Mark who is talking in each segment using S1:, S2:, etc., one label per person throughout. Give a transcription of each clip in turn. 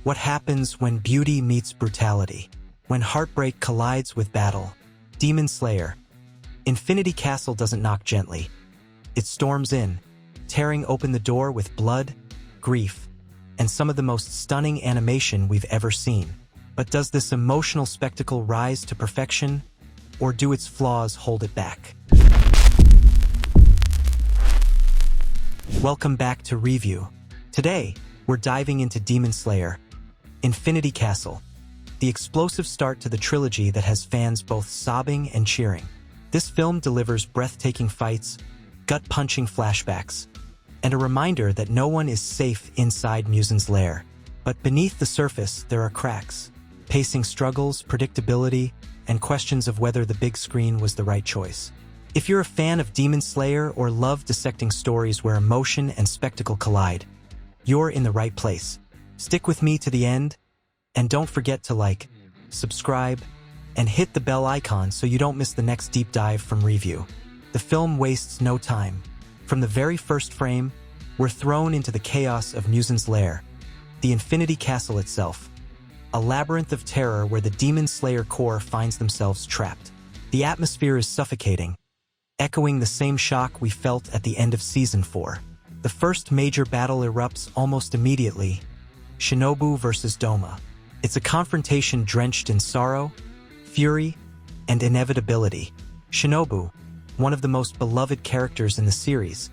S1: What happens when beauty meets brutality? When heartbreak collides with battle? Demon Slayer. Infinity Castle doesn't knock gently. It storms in, tearing open the door with blood, grief, and some of the most stunning animation we've ever seen. But does this emotional spectacle rise to perfection, or do its flaws hold it back? Welcome back to Review. Today, we're diving into Demon Slayer, Infinity Castle, the explosive start to the trilogy that has fans both sobbing and cheering. This film delivers breathtaking fights, gut-punching flashbacks, and a reminder that no one is safe inside Musen's lair. But beneath the surface, there are cracks, pacing struggles, predictability, and questions of whether the big screen was the right choice. If you're a fan of Demon Slayer or love dissecting stories where emotion and spectacle collide, you're in the right place. Stick with me to the end, and don't forget to like, subscribe, and hit the bell icon so you don't miss the next deep dive from Review. The film wastes no time. From the very first frame, we're thrown into the chaos of Musen's lair, the Infinity Castle itself, a labyrinth of terror where the Demon Slayer Corps finds themselves trapped. The atmosphere is suffocating, echoing the same shock we felt at the end of Season 4. The first major battle erupts almost immediately, Shinobu versus Douma. It's a confrontation drenched in sorrow, fury, and inevitability. Shinobu, one of the most beloved characters in the series,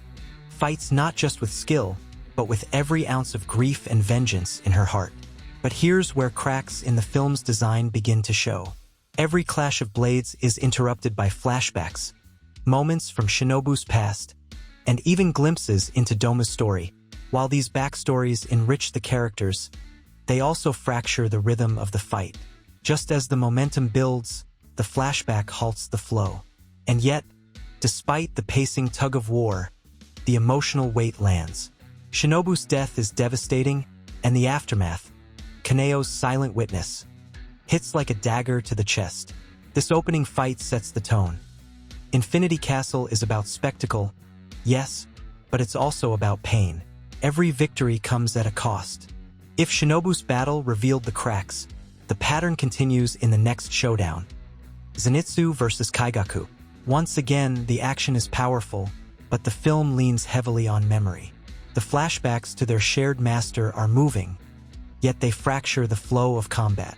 S1: fights not just with skill, but with every ounce of grief and vengeance in her heart. But here's where cracks in the film's design begin to show. Every clash of blades is interrupted by flashbacks, moments from Shinobu's past, and even glimpses into Douma's story. While these backstories enrich the characters, they also fracture the rhythm of the fight. Just as the momentum builds, the flashback halts the flow. And yet, despite the pacing tug-of-war, the emotional weight lands. Shinobu's death is devastating, and the aftermath, Kaneo's silent witness, hits like a dagger to the chest. This opening fight sets the tone. Infinity Castle is about spectacle, yes, but it's also about pain. Every victory comes at a cost. If Shinobu's battle revealed the cracks, the pattern continues in the next showdown. Zenitsu versus Kaigaku. Once again, the action is powerful, but the film leans heavily on memory. The flashbacks to their shared master are moving, yet they fracture the flow of combat.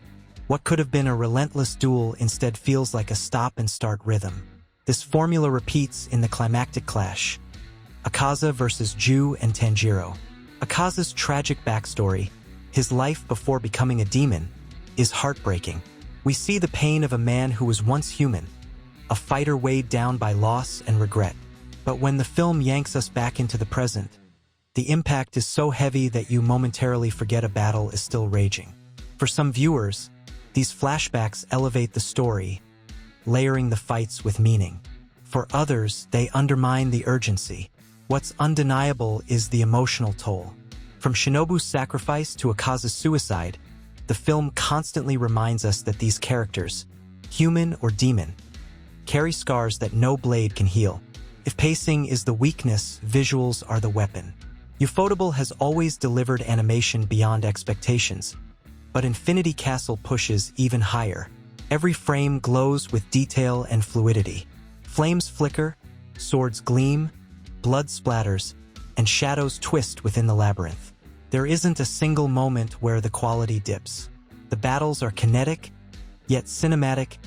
S1: What could have been a relentless duel instead feels like a stop-and-start rhythm. This formula repeats in the climactic clash. Akaza versus Ju and Tanjiro. Akaza's tragic backstory, his life before becoming a demon, is heartbreaking. We see the pain of a man who was once human, a fighter weighed down by loss and regret. But when the film yanks us back into the present, the impact is so heavy that you momentarily forget a battle is still raging. For some viewers, these flashbacks elevate the story, layering the fights with meaning. For others, they undermine the urgency. What's undeniable is the emotional toll. From Shinobu's sacrifice to Akaza's suicide, the film constantly reminds us that these characters, human or demon, carry scars that no blade can heal. If pacing is the weakness, visuals are the weapon. Ufotable has always delivered animation beyond expectations, but Infinity Castle pushes even higher. Every frame glows with detail and fluidity. Flames flicker, swords gleam, blood splatters, and shadows twist within the labyrinth. There isn't a single moment where the quality dips. The battles are kinetic, yet cinematic,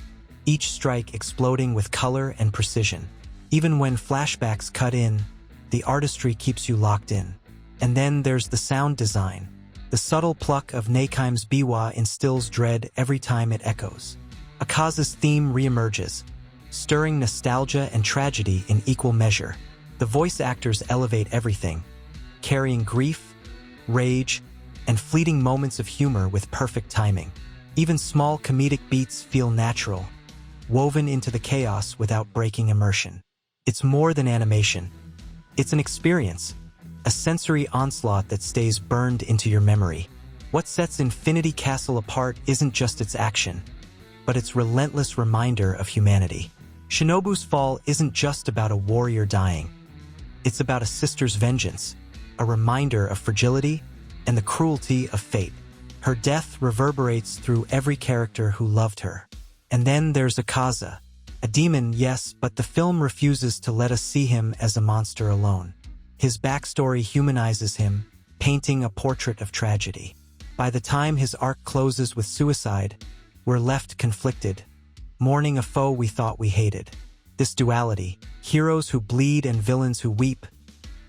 S1: each strike exploding with color and precision. Even when flashbacks cut in, the artistry keeps you locked in. And then there's the sound design. The subtle pluck of Neikim's biwa instills dread every time it echoes. Akaza's theme reemerges, stirring nostalgia and tragedy in equal measure. The voice actors elevate everything, carrying grief, rage, and fleeting moments of humor with perfect timing. Even small comedic beats feel natural, woven into the chaos without breaking immersion. It's more than animation. It's an experience, a sensory onslaught that stays burned into your memory. What sets Infinity Castle apart isn't just its action, but its relentless reminder of humanity. Shinobu's fall isn't just about a warrior dying. It's about a sister's vengeance, a reminder of fragility and the cruelty of fate. Her death reverberates through every character who loved her. And then there's Akaza. A demon, yes, but the film refuses to let us see him as a monster alone. His backstory humanizes him, painting a portrait of tragedy. By the time his arc closes with suicide, we're left conflicted, mourning a foe we thought we hated. This duality, heroes who bleed and villains who weep,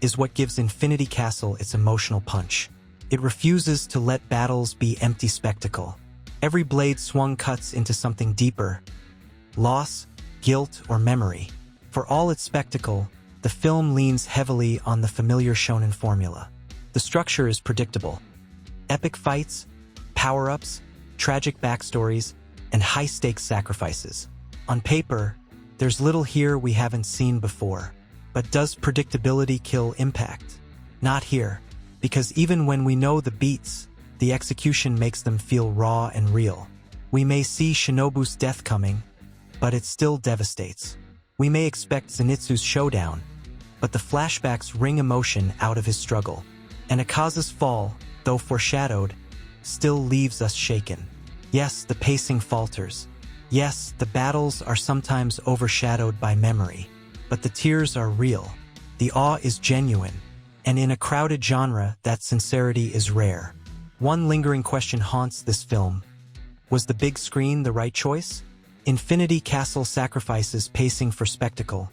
S1: is what gives Infinity Castle its emotional punch. It refuses to let battles be empty spectacle. Every blade swung cuts into something deeper: loss, guilt, or memory. For all its spectacle, the film leans heavily on the familiar shonen formula. The structure is predictable. Epic fights, power-ups, tragic backstories, and high-stakes sacrifices. On paper, there's little here we haven't seen before. But does predictability kill impact? Not here, because even when we know the beats, the execution makes them feel raw and real. We may see Shinobu's death coming, but it still devastates. We may expect Zenitsu's showdown, but the flashbacks wring emotion out of his struggle. And Akaza's fall, though foreshadowed, still leaves us shaken. Yes, the pacing falters. Yes, the battles are sometimes overshadowed by memory. But the tears are real. The awe is genuine. And in a crowded genre, that sincerity is rare. One lingering question haunts this film. Was the big screen the right choice? Infinity Castle sacrifices pacing for spectacle,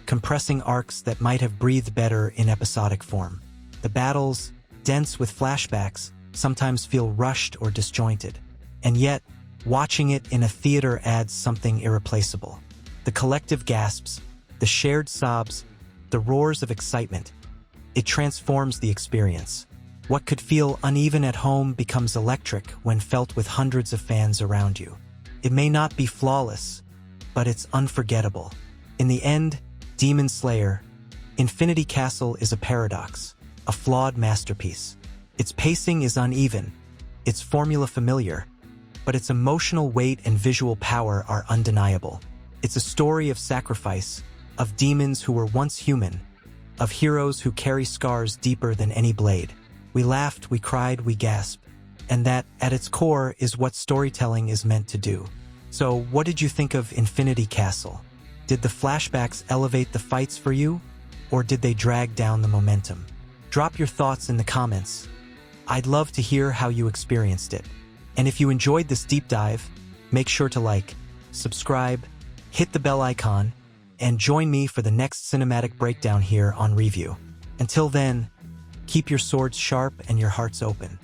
S1: compressing arcs that might have breathed better in episodic form. The battles, dense with flashbacks, sometimes feel rushed or disjointed. And yet, watching it in a theater adds something irreplaceable. The collective gasps, the shared sobs, the roars of excitement. It transforms the experience. What could feel uneven at home becomes electric when felt with hundreds of fans around you. It may not be flawless, but it's unforgettable. In the end, Demon Slayer, Infinity Castle is a paradox, a flawed masterpiece. Its pacing is uneven, its formula familiar, but its emotional weight and visual power are undeniable. It's a story of sacrifice, of demons who were once human, of heroes who carry scars deeper than any blade. We laughed, we cried, we gasped. And that, at its core, is what storytelling is meant to do. So, what did you think of Infinity Castle? Did the flashbacks elevate the fights for you, or did they drag down the momentum? Drop your thoughts in the comments. I'd love to hear how you experienced it. And if you enjoyed this deep dive, make sure to like, subscribe, hit the bell icon, and join me for the next cinematic breakdown here on Review. Until then, keep your swords sharp and your hearts open.